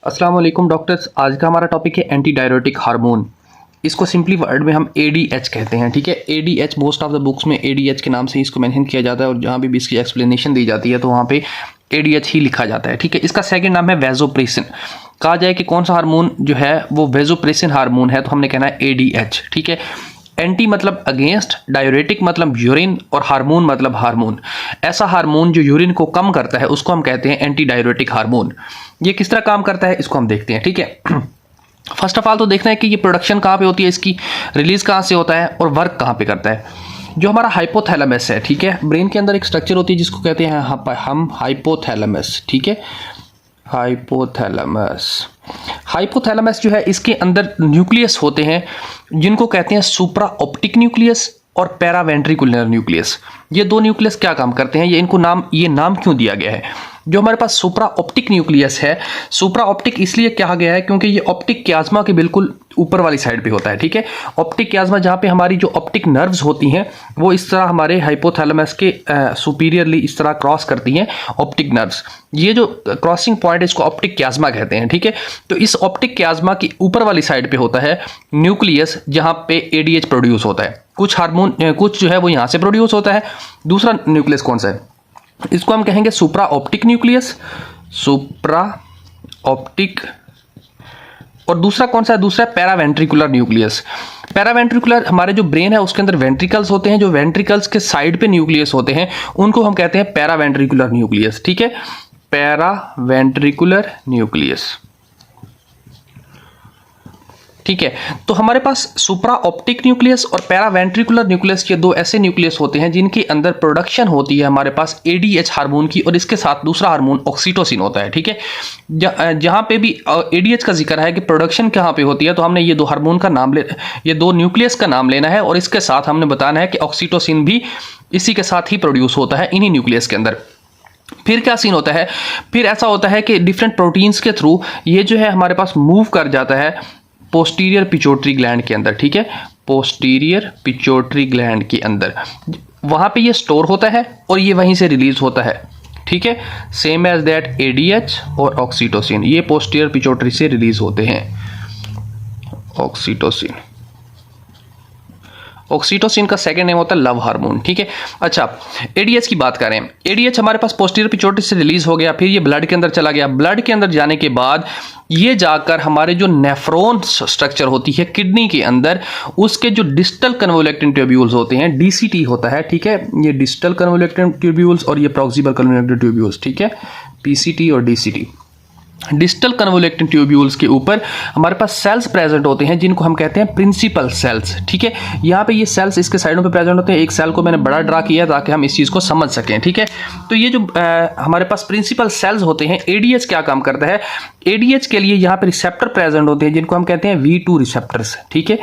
अस्सलाम वालेकुम डॉक्टर्स। आज का हमारा टॉपिक है एंटी डायरेटिक हार्मोन। इसको सिंपली वर्ड में हम ADH कहते हैं, ठीक है। ADH most of the books में ADH के नाम से इसको मेंशन किया जाता है और जहाँ भी इसकी एक्सप्लेनेशन दी जाती है तो वहाँ पे ADH ही लिखा जाता है, ठीक है। इसका सेकंड नाम है वैसोप्रेसिन। कहा जाए कि कौन सा हार्मोन जो है वो वैसोप्रेसिन हार्मोन है तो हमने कहना है ADH, ठीक है। एंटी मतलब अगेंस्ट, डायरेटिक मतलब यूरिन और हार्मोन मतलब हार्मोन। ऐसा हार्मोन जो यूरिन को कम करता है उसको हम कहते हैं एंटी डायरेटिक हार्मोन। ये किस तरह काम करता है इसको हम देखते हैं, ठीक है। फर्स्ट ऑफ ऑल तो देखना है कि ये प्रोडक्शन कहाँ पे होती है, इसकी रिलीज कहाँ से होता है और वर्क कहाँ पे करता है। जो हमारा हाइपोथैलेमस है, ठीक है, ब्रेन के अंदर एक स्ट्रक्चर होती है जिसको कहते हैं हम हाइपोथैलेमस, ठीक है। हाइपोथैलेमस जो है इसके अंदर न्यूक्लियस होते हैं जिनको कहते हैं सुप्रा ऑप्टिक न्यूक्लियस और पैरावेंट्रिकुलर न्यूक्लियस। ये दो न्यूक्लियस क्या काम करते हैं, ये नाम क्यों दिया गया है। जो हमारे पास सुप्रा ऑप्टिक न्यूक्लियस है, सुप्रा ऑप्टिक इसलिए कहा गया है क्योंकि ये ऑप्टिक क्याज्मा के बिल्कुल ऊपर वाली साइड पे होता है, ठीक है। ऑप्टिक क्याज्मा जहाँ पे हमारी जो ऑप्टिक नर्व्स होती हैं वो इस तरह हमारे हाइपोथैलेमस के सुपीरियरली इस तरह क्रॉस करती हैं ऑप्टिक नर्व्स। ये जो क्रॉसिंग पॉइंट है इसको ऑप्टिक क्याज्मा कहते हैं, ठीक है। तो इस ऑप्टिक क्याज्मा की ऊपर वाली साइड पे होता है न्यूक्लियस जहाँ पे ADH प्रोड्यूस होता है। कुछ जो है वो यहाँ से प्रोड्यूस होता है। दूसरा न्यूक्लियस कौन सा है, इसको हम कहेंगे सुप्रा ऑप्टिक न्यूक्लियस, सुप्रा ऑप्टिक। और दूसरा कौन सा है, दूसरा पैरावेंट्रिकुलर न्यूक्लियस। पैरावेंट्रिकुलर हमारे जो ब्रेन है उसके अंदर वेंट्रिकल्स होते हैं, जो वेंट्रिकल्स के साइड पे न्यूक्लियस होते हैं उनको हम कहते हैं पैरावेंट्रिकुलर न्यूक्लियस, ठीक है। पैरावेंट्रिकुलर न्यूक्लियस, ठीक है। तो हमारे पास सुप्रा ऑप्टिक न्यूक्लियस और पैरावेंट्रिकुलर न्यूक्लियस, ये दो ऐसे न्यूक्लियस होते हैं जिनके अंदर प्रोडक्शन होती है हमारे पास ADH हार्मोन की और इसके साथ दूसरा हार्मोन ऑक्सीटोसिन होता है, ठीक है। जहां पे भी ADH का जिक्र है कि प्रोडक्शन कहां पे होती है तो हमने ये दो हार्मोन का नाम ये दो न्यूक्लियस का नाम लेना है और इसके साथ हमने बताना है कि ऑक्सीटोसिन भी इसी के साथ ही प्रोड्यूस होता है इन्हीं न्यूक्लियस के अंदर। फिर क्या सीन होता है, फिर ऐसा होता है कि डिफरेंट प्रोटीन्स के थ्रू ये जो है हमारे पास मूव कर जाता है पोस्टीरियर पिट्यूटरी ग्लैंड के अंदर, ठीक है। पोस्टीरियर पिट्यूटरी ग्लैंड के अंदर वहां पे ये स्टोर होता है और ये वहीं से रिलीज होता है, ठीक है। सेम एज दैट ADH और ऑक्सीटोसिन ये पोस्टीरियर पिट्यूटरी से रिलीज होते हैं। ऑक्सीटोसिन का सेकंड नेम होता है लव हार्मोन, ठीक है। अच्छा, ADH की बात करें, ADH हमारे पास पोस्टीरियर पिट्यूटरी से रिलीज हो गया, फिर ये ब्लड के अंदर चला गया। ब्लड के अंदर जाने के बाद ये जाकर हमारे जो नेफ्रॉन स्ट्रक्चर होती है किडनी के अंदर, उसके जो डिस्टल कन्वोलेक्टिंग ट्यूब्यूल्स होते हैं, DCT होता है, ठीक है। ये डिस्टल कन्वोलेक्टिंग ट्यूब्यूल्स और ये प्रॉक्सिमल कन्वोलेक्टिंग ट्यूब्यूल्स, ठीक है, PCT और DCT। डिस्टल कन्वोलेक्टिंग ट्यूब्यूल्स के ऊपर हमारे पास सेल्स प्रेजेंट होते हैं जिनको हम कहते हैं प्रिंसिपल सेल्स, ठीक है। यहाँ पे ये सेल्स इसके साइडों पे प्रेजेंट होते हैं। एक सेल को मैंने बड़ा ड्रा किया ताकि हम इस चीज़ को समझ सकें, ठीक है। तो ये जो हमारे पास प्रिंसिपल सेल्स होते हैं, ADH क्या काम करता है, ADH के लिए यहाँ पे रिसेप्टर प्रेजेंट होते हैं जिनको हम कहते हैं V2 रिसेप्टर्स, ठीक है,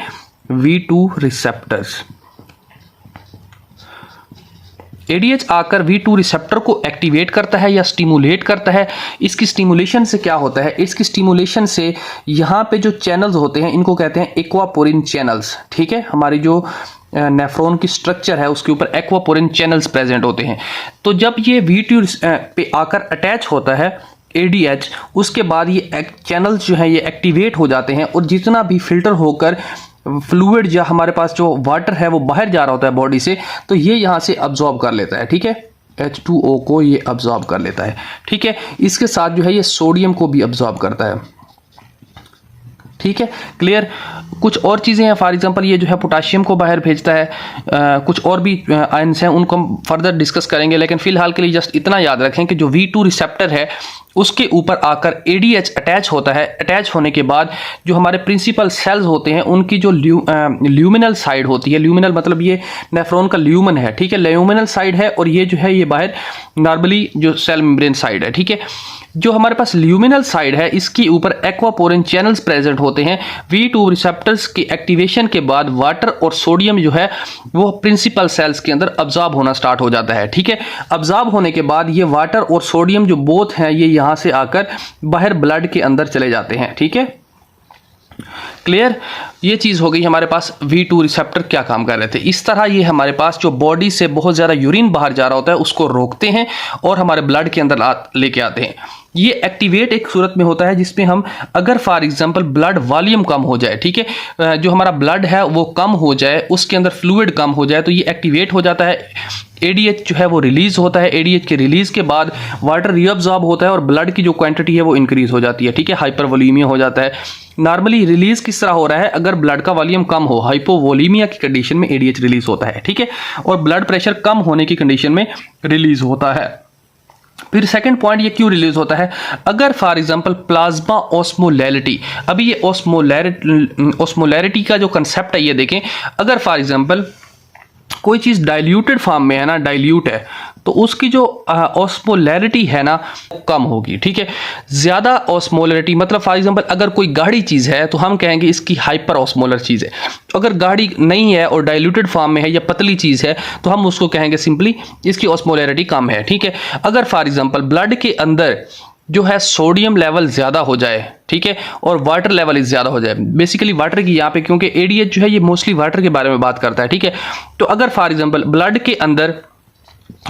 V2 रिसेप्टर्स। ADH आकर V2 रिसेप्टर को एक्टिवेट करता है या स्टिमुलेट करता है। इसकी स्टिमुलेशन से क्या होता है, इसकी स्टिमुलेशन से यहाँ पे जो चैनल्स होते हैं इनको कहते हैं एक्वापोरिन चैनल्स, ठीक है। हमारी जो नेफ्रॉन की स्ट्रक्चर है उसके ऊपर एक्वापोरिन चैनल्स प्रेजेंट होते हैं। तो जब ये V2 पे आकर अटैच होता है ADH, उसके बाद ये चैनल्स जो हैं ये एक्टिवेट हो जाते हैं और जितना भी फिल्टर होकर फ्लूइड या हमारे पास जो वाटर है वो बाहर जा रहा होता है बॉडी से, तो ये यहाँ से अब्जॉर्ब कर लेता है, ठीक है। H2O को ये अब्जॉर्ब कर लेता है, ठीक है। इसके साथ जो है ये सोडियम को भी अब्जॉर्ब करता है, ठीक है, क्लियर। कुछ और चीज़ें हैं, फॉर एग्जांपल ये जो है पोटाशियम को बाहर भेजता है। कुछ और भी आयंस हैं उनको हम फर्दर डिस्कस करेंगे, लेकिन फिलहाल के लिए जस्ट इतना याद रखें कि जो V2 रिसेप्टर है उसके ऊपर आकर ADH अटैच होता है। अटैच होने के बाद जो हमारे प्रिंसिपल सेल्स होते हैं उनकी जो ल्यूमिनल साइड होती है, ल्यूमिनल मतलब ये नेफ्रॉन का ल्यूमन है, ठीक है, ल्यूमिनल साइड है, और ये जो है ये बाहर नॉर्मली जो सेल मेम्ब्रेन साइड है, ठीक है। जो हमारे पास ल्यूमिनल साइड है इसके ऊपर एक्वापोरिन चैनल्स प्रेजेंट होते हैं। V2 रिसेप्टर्स की एक्टिवेशन के बाद वाटर और सोडियम जो है वो प्रिंसिपल सेल्स के अंदर अब्जॉर्ब होना स्टार्ट हो जाता है, ठीक है। अब्जॉर्ब होने के बाद ये वाटर और सोडियम जो बोथ हैं ये यहाँ से आकर बाहर ब्लड के अंदर चले जाते हैं, ठीक है, क्लियर। ये चीज़ हो गई हमारे पास V2 रिसेप्टर क्या काम कर रहे थे। इस तरह ये हमारे पास जो बॉडी से बहुत ज़्यादा यूरिन बाहर जा रहा होता है उसको रोकते हैं और हमारे ब्लड के अंदर लेके आते हैं। ये एक्टिवेट एक सूरत में होता है जिसमें हम अगर फॉर एग्जांपल ब्लड वॉल्यूम कम हो जाए, ठीक है, जो हमारा ब्लड है वो कम हो जाए, उसके अंदर फ्लूइड कम हो जाए, तो ये एक्टिवेट हो जाता है। एडीएच जो है वो रिलीज होता है। एडीएच के रिलीज के बाद वाटर रीअब्सॉर्ब होता है और ब्लड की जो क्वांटिटी है वो इंक्रीज हो जाती है, ठीक है, हाइपरवोलीमिया हो जाता है। नॉर्मली रिलीज किस तरह हो रहा है, अगर ब्लड का वॉल्यूम कम हो, हाइपोवोलीमिया की कंडीशन में एडीएच रिलीज होता है, ठीक है, और ब्लड प्रेशर कम होने की कंडीशन में रिलीज होता है। फिर सेकंड पॉइंट, ये क्यों रिलीज होता है, अगर फॉर एग्जांपल प्लाज्मा ऑस्मोलैरिटी, अभी ये ऑस्मोलैरिटी का जो कंसेप्ट है ये देखें, अगर फॉर एग्जांपल कोई चीज डाइल्यूटेड फॉर्म में है ना, डाइल्यूट है, तो उसकी जो ऑस्मोलैरिटी है ना कम होगी, ठीक है। ज्यादा ऑस्मोलैरिटी मतलब फॉर एग्जांपल अगर कोई गाढ़ी चीज है तो हम कहेंगे इसकी हाइपर ऑस्मोलर चीज है। अगर गाढ़ी नहीं है और डाइल्यूटेड फॉर्म में है या पतली चीज है तो हम उसको कहेंगे सिंपली इसकी ऑस्मोलैरिटी कम है, ठीक है। अगर फॉर एग्जांपल ब्लड के अंदर जो है सोडियम लेवल ज्यादा हो जाए, ठीक है, और वाटर लेवल ज्यादा हो जाए, बेसिकली वाटर की यहाँ पे, क्योंकि एडीएच जो है ये मोस्टली वाटर के बारे में बात करता है, ठीक है। तो अगर फॉर एग्जांपल ब्लड के अंदर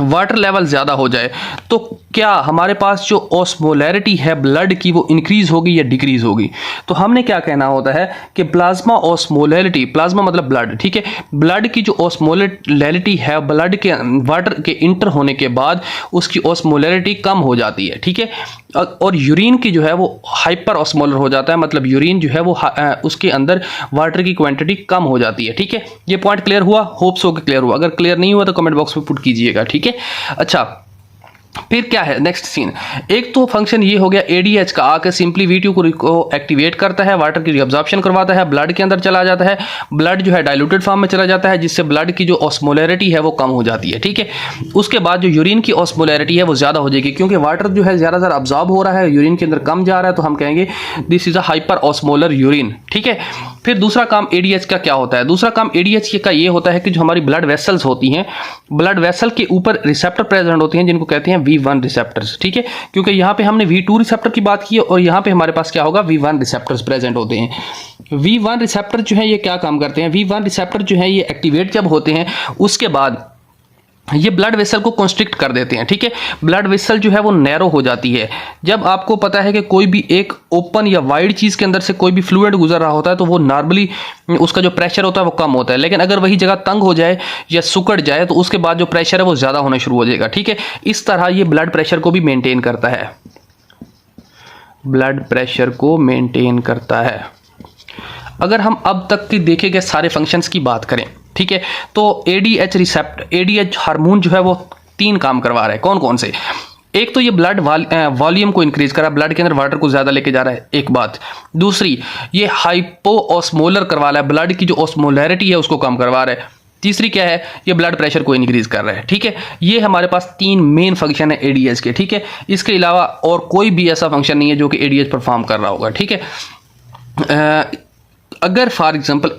वाटर लेवल ज्यादा हो जाए तो क्या हमारे पास जो ऑस्मोलैरिटी है ब्लड की वो इंक्रीज होगी या डिक्रीज होगी। तो हमने क्या कहना होता है कि प्लाज्मा ऑस्मोलैरिटी, प्लाज्मा मतलब ब्लड, ठीक है, ब्लड की जो ऑस्मोलैरिटी है ब्लड के वाटर के इंटर होने के बाद उसकी ऑस्मोलैरिटी कम हो जाती है, ठीक है, और यूरिन की जो है वो हाइपर ऑस्मोलर हो जाता है, मतलब यूरिन जो है वो उसके अंदर वाटर की क्वांटिटी कम हो जाती है, ठीक है। ये पॉइंट क्लियर हुआ, होप्स हो कि क्लियर हुआ, अगर क्लियर नहीं हुआ तो कमेंट बॉक्स में पुट कीजिएगा, ठीक है। अच्छा, फिर क्या है नेक्स्ट सीन, एक तो फंक्शन ये हो गया एडीएच का, आकर सिंपली वी2 को एक्टिवेट करता है, वाटर की रिअब्जॉर्प्शन करवाता है, ब्लड के अंदर चला जाता है, ब्लड जो है डाइल्यूटेड फॉर्म में चला जाता है जिससे ब्लड की जो ऑस्मोलैरिटी है वो कम हो जाती है, ठीक है। उसके बाद जो यूरिन की ऑस्मोलैरिटी है वो ज्यादा हो जाएगी क्योंकि वाटर जो है ज्यादा अब्जॉर्ब हो रहा है, यूरिन के अंदर कम जा रहा है, तो हम कहेंगे this is a hyper osmolar urine, ठीक है। फिर दूसरा काम एडीएच का क्या होता है, दूसरा काम एडीएच का ये होता है कि जो हमारी ब्लड वेसल्स होती हैं, ब्लड वेसल के ऊपर रिसेप्टर प्रेजेंट होते हैं जिनको कहते हैं V1 रिसेप्टर्स, ठीक है, क्योंकि यहाँ पे हमने V2 रिसेप्टर की बात की और यहाँ पे हमारे पास क्या होगा V1 रिसेप्टर्स प्रेजेंट होते हैं। V1 रिसेप्टर जो है ये क्या काम करते हैं, V1 रिसेप्टर जो है ये एक्टिवेट जब होते हैं उसके बाद ये ब्लड वेसल को कंस्ट्रिक्ट कर देते हैं, ठीक है। ब्लड वेसल जो है वो नैरो हो जाती है। जब आपको पता है कि कोई भी एक ओपन या वाइड चीज के अंदर से कोई भी फ्लूइड गुजर रहा होता है तो वो नॉर्मली उसका जो प्रेशर होता है वो कम होता है, लेकिन अगर वही जगह तंग हो जाए या सुकड़ जाए तो उसके बाद जो प्रेशर है वो ज्यादा होना शुरू हो जाएगा, ठीक है। इस तरह ये ब्लड प्रेशर को भी मेंटेन करता है, ब्लड प्रेशर को मेंटेन करता है। अगर हम अब तक की देखे गए सारे फंक्शंस की बात करें, ठीक है, तो एडीएच हार्मोन जो है वो 3 काम करवा रहा है। कौन कौन से, एक तो ये ब्लड वॉल्यूम को इंक्रीज कर रहा है, ब्लड के अंदर वाटर को ज्यादा लेके जा रहा है, एक बात। दूसरी, ये हाइपो ऑस्मोलर करवा रहा है, ब्लड की जो ऑस्मोलैरिटी है उसको कम करवा रहा है। तीसरी क्या है, ये ब्लड प्रेशर को इंक्रीज कर रहा है, ठीक है। ये हमारे पास 3 मेन फंक्शन है एडीएच के, ठीक है। इसके अलावा और कोई भी ऐसा फंक्शन नहीं है जो कि एडीएच परफॉर्म कर रहा होगा, ठीक है। अगर फॉर एग्जांपल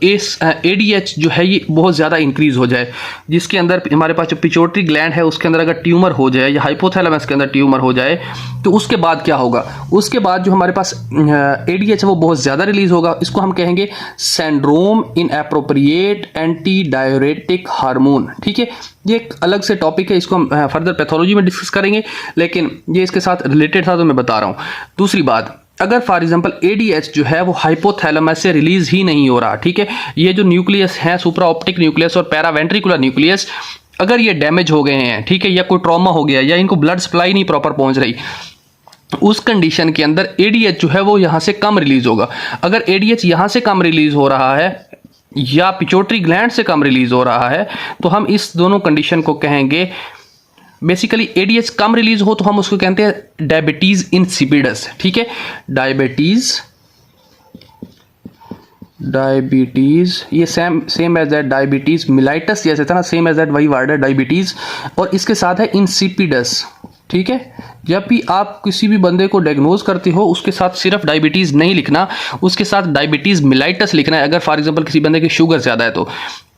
एडीएच जो है ये बहुत ज़्यादा इंक्रीज हो जाए, जिसके अंदर हमारे पास जो पिट्यूटरी ग्लैंड है उसके अंदर अगर ट्यूमर हो जाए या हाइपोथैलेमस के अंदर ट्यूमर हो जाए तो उसके बाद क्या होगा, उसके बाद जो हमारे पास एडीएच है वो बहुत ज़्यादा रिलीज होगा। इसको हम कहेंगे सिंड्रोम इन एप्रोप्रिएट एंटी डायरेटिक हार्मोन, ठीक है। ये एक अलग से टॉपिक है, इसको हम फर्दर पैथोलॉजी में डिस्कस करेंगे, लेकिन ये इसके साथ रिलेटेड था तो मैं बता रहा हूँ। दूसरी बात, अगर फॉर एग्जांपल एडीएच जो है वो हाइपोथैलेमस से रिलीज ही नहीं हो रहा, ठीक है, ये जो न्यूक्लियस है सुप्रा ऑप्टिक न्यूक्लियस और पैरावेंट्रिकुलर न्यूक्लियस अगर ये डैमेज हो गए हैं, ठीक है, या कोई ट्रॉमा हो गया या इनको ब्लड सप्लाई नहीं प्रॉपर पहुंच रही, उस कंडीशन के अंदर एडीएच जो है वो यहाँ से कम रिलीज होगा। अगर एडीएच यहाँ से कम रिलीज हो रहा है या पिट्यूटरी ग्लैंड से कम रिलीज हो रहा है तो हम इस दोनों कंडीशन को कहेंगे, बेसिकली एडीएच कम रिलीज हो तो हम उसको कहते हैं डायबिटीज इंसिपिडस, ठीक है। डायबिटीज ये same as that diabetes mellitus जैसे था ना, सेम एज दैट वही वर्ड है डायबिटीज, और इसके साथ है इंसिपिडस, ठीक है। जब भी आप किसी भी बंदे को डायग्नोज करते हो उसके साथ सिर्फ डायबिटीज नहीं लिखना, उसके साथ डायबिटीज मिलाइटस लिखना है। अगर फॉर एग्जांपल किसी बंदे की शुगर ज्यादा है तो,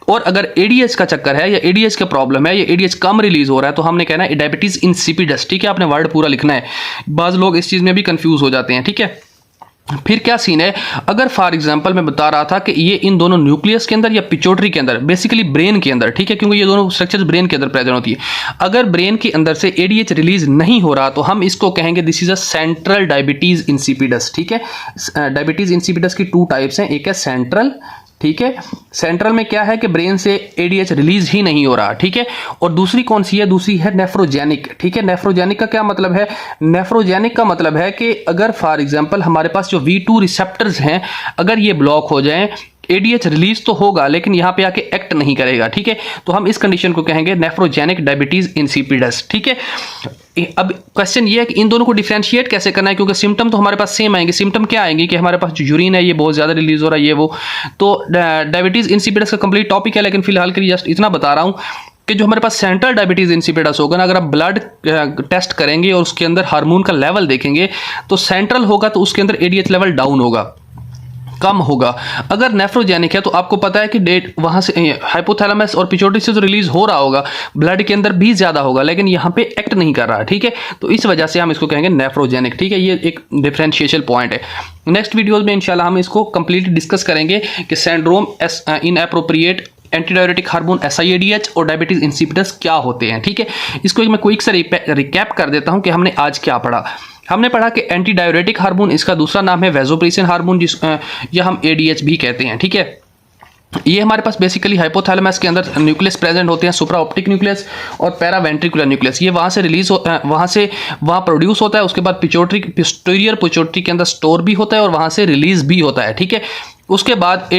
और अगर एडीएच का चक्कर है या एडीएच का प्रॉब्लम है या एडीएच कम रिलीज हो रहा है तो हमने कहना है डायबिटीज इंसिपिडस, ठीक है। आपने वर्ड पूरा लिखना है, बाज लोग इस चीज में भी कंफ्यूज हो जाते हैं, ठीक है। फिर क्या सीन है, अगर फॉर एग्जांपल मैं बता रहा था कि ये इन दोनों न्यूक्लियस के अंदर या पिट्यूटरी के अंदर, बेसिकली ब्रेन के अंदर, ठीक है, क्योंकि ये दोनों स्ट्रक्चर्स ब्रेन के अंदर प्रेजेंट होती है। अगर ब्रेन के अंदर से एडीएच रिलीज नहीं हो रहा तो हम इसको कहेंगे this is a central diabetes insipidus, ठीक है। डायबिटीज इंसिपिडस की 2 टाइप्स हैं, एक है सेंट्रल, ठीक है, सेंट्रल में क्या है कि ब्रेन से एडीएच रिलीज ही नहीं हो रहा, ठीक है। और दूसरी कौन सी है, दूसरी है नेफ्रोजेनिक, ठीक है। नेफ्रोजेनिक का क्या मतलब है, नेफ्रोजेनिक का मतलब है कि अगर फॉर एग्जांपल हमारे पास जो V2 रिसेप्टर्स हैं अगर ये ब्लॉक हो जाएं, एडीएच रिलीज तो होगा लेकिन यहां पे आके एक्ट नहीं करेगा, ठीक है। तो हम इस कंडीशन को कहेंगे नेफ्रोजेनिक डायबिटीज इंसिपिडस, ठीक है। अब क्वेश्चन ये है कि इन दोनों को डिफरेंशिएट कैसे करना है, क्योंकि सिम्टम तो हमारे पास सेम आएंगे। सिम्टम क्या आएंगे कि हमारे पास जो यूरिन है ये बहुत ज़्यादा रिलीज हो रहा है, ये वो। तो डायबिटीज़ इंसिपिडस का कंप्लीट टॉपिक है, लेकिन फिलहाल के लिए जस्ट इतना बता रहा हूँ कि जो हमारे पास सेंट्रल डायबिटीज़ इंसिपिडस होगा ना, अगर आप ब्लड टेस्ट करेंगे और उसके अंदर हार्मोन का लेवल देखेंगे तो सेंट्रल होगा तो उसके अंदर एडीएच लेवल डाउन होगा, कम होगा। अगर नेफ्रोजेनिक है तो आपको पता है कि डेट वहां से हाइपोथैलेमस और पिट्यूटरी से जो रिलीज हो रहा होगा ब्लड के अंदर भी ज्यादा होगा, लेकिन यहाँ पे एक्ट नहीं कर रहा, ठीक है। तो इस वजह से हम इसको कहेंगे नेफ्रोजेनिक, ठीक है। ये एक डिफरेंशिएशन पॉइंट है। नेक्स्ट वीडियोज में इंशाल्लाह हम इसको कंप्लीटली डिस्कस करेंगे कि सिंड्रोम इनएप्रोप्रिएट एंटीडायरेटिक हार्मोन SIADH और डायबिटीज इंसिपिडस क्या होते हैं, ठीक है। इसको मैं क्विक से रिकैप कर देता हूं कि हमने आज क्या पढ़ा। हमने पढ़ा कि एंटी डायरेटिक हार्मोन, इसका दूसरा नाम है वैसोप्रेसिन हार्मोन, या हम ADH भी कहते हैं, ठीक है। ये हमारे पास बेसिकली हाइपोथैलेमस के अंदर न्यूक्लियस प्रेजेंट होते हैं, सुप्रा ऑप्टिक न्यूक्लियस और पैरावेंट्रिकुलर न्यूक्लियस। ये वहाँ से रिलीज वहाँ प्रोड्यूस होता है, उसके बाद पोस्टीरियर पिट्यूटरी के अंदर स्टोर भी होता है और वहाँ से रिलीज भी होता है, ठीक है। उसके बाद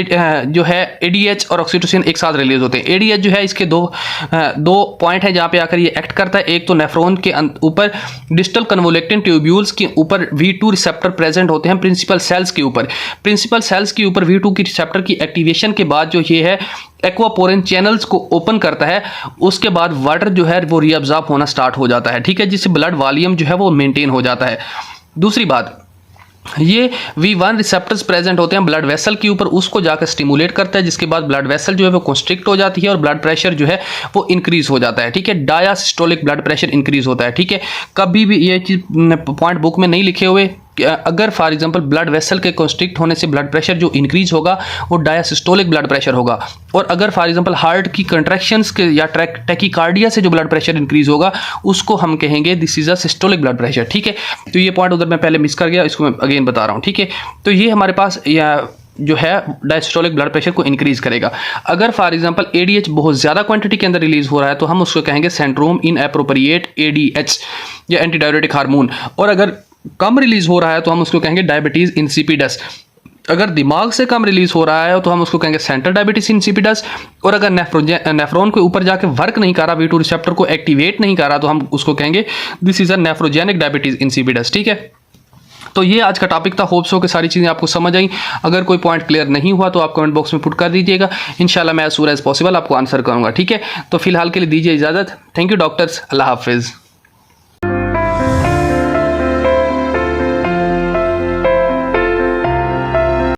जो है ADH और ऑक्सीटोसिन एक साथ रिलीज होते हैं। ADH जो है इसके दो पॉइंट है जहाँ पे आकर ये एक्ट करता है। एक तो नेफ्रॉन के ऊपर डिस्टल कन्वोलेक्टिन ट्यूब्यूल्स के ऊपर V2 रिसेप्टर प्रेजेंट होते हैं प्रिंसिपल सेल्स के ऊपर। प्रिंसिपल सेल्स के ऊपर V2 की रिसेप्टर की एक्टिवेशन के बाद जो ये है एक्वापोरिन चैनल्स को ओपन करता है, उसके बाद वाटर जो है वो रीअब्जॉर्ब होना स्टार्ट हो जाता है, ठीक है, जिससे ब्लड वॉल्यूम जो है वो मेंटेन हो जाता है। दूसरी बात, ये V1 रिसेप्टर्स प्रेजेंट होते हैं ब्लड वेसल के ऊपर, उसको जाकर स्टिमुलेट करता है, जिसके बाद ब्लड वेसल जो है वो कंस्ट्रिक्ट हो जाती है और ब्लड प्रेशर जो है वो इंक्रीज हो जाता है, ठीक है। डायासिस्टोलिक ब्लड प्रेशर इंक्रीज होता है, ठीक है। कभी भी ये चीज पॉइंट बुक में नहीं लिखे हुए, अगर फॉर एग्जांपल ब्लड वेसल के कंस्ट्रिक्ट होने से ब्लड प्रेशर जो इंक्रीज होगा वो डायासिस्टोलिक ब्लड प्रेशर होगा, और अगर फॉर एग्जांपल हार्ट की कंट्रैक्शंस के या टैकीकार्डिया से जो ब्लड प्रेशर इंक्रीज होगा उसको हम कहेंगे this is a systolic blood pressure, ठीक है। तो ये पॉइंट उधर मैं पहले मिस कर गया, इसको मैं अगेन बता रहा हूँ, ठीक है। तो ये हमारे पास जो है डायस्टोलिक ब्लड प्रेशर को इंक्रीज करेगा। अगर फॉर एग्जांपल ADH बहुत ज़्यादा क्वांटिटी के अंदर रिलीज हो रहा है तो हम उसको कहेंगे सिंड्रोम इनएप्रोप्रिएट ADH या एंटीडायरेटिक हार्मोन, और अगर कम रिलीज हो रहा है तो हम उसको कहेंगे डायबिटीज इंसिपिडस। अगर दिमाग से कम रिलीज हो रहा है तो हम उसको कहेंगे सेंट्रल डायबिटीज इंसिपिडस, और अगर नेफ्रॉन के ऊपर जाके वर्क नहीं कर रहा, V2 रिसेप्टर को एक्टिवेट नहीं कर रहा, तो हम उसको कहेंगे this is a nephrogenic diabetes insipidus, ठीक है। तो ये आज का टॉपिक था। होप्स हो कि सारी चीज़ें आपको समझ आई। अगर कोई पॉइंट क्लियर नहीं हुआ तो आप कमेंट बॉक्स में पुट कर दीजिएगा, इंशाल्लाह मैं एज सूर एज पॉसिबल आपको आंसर करूंगा, ठीक है। तो फिलहाल के लिए दीजिए इजाज़त। थैंक यू डॉक्टर्स, अल्लाह हाफिज़।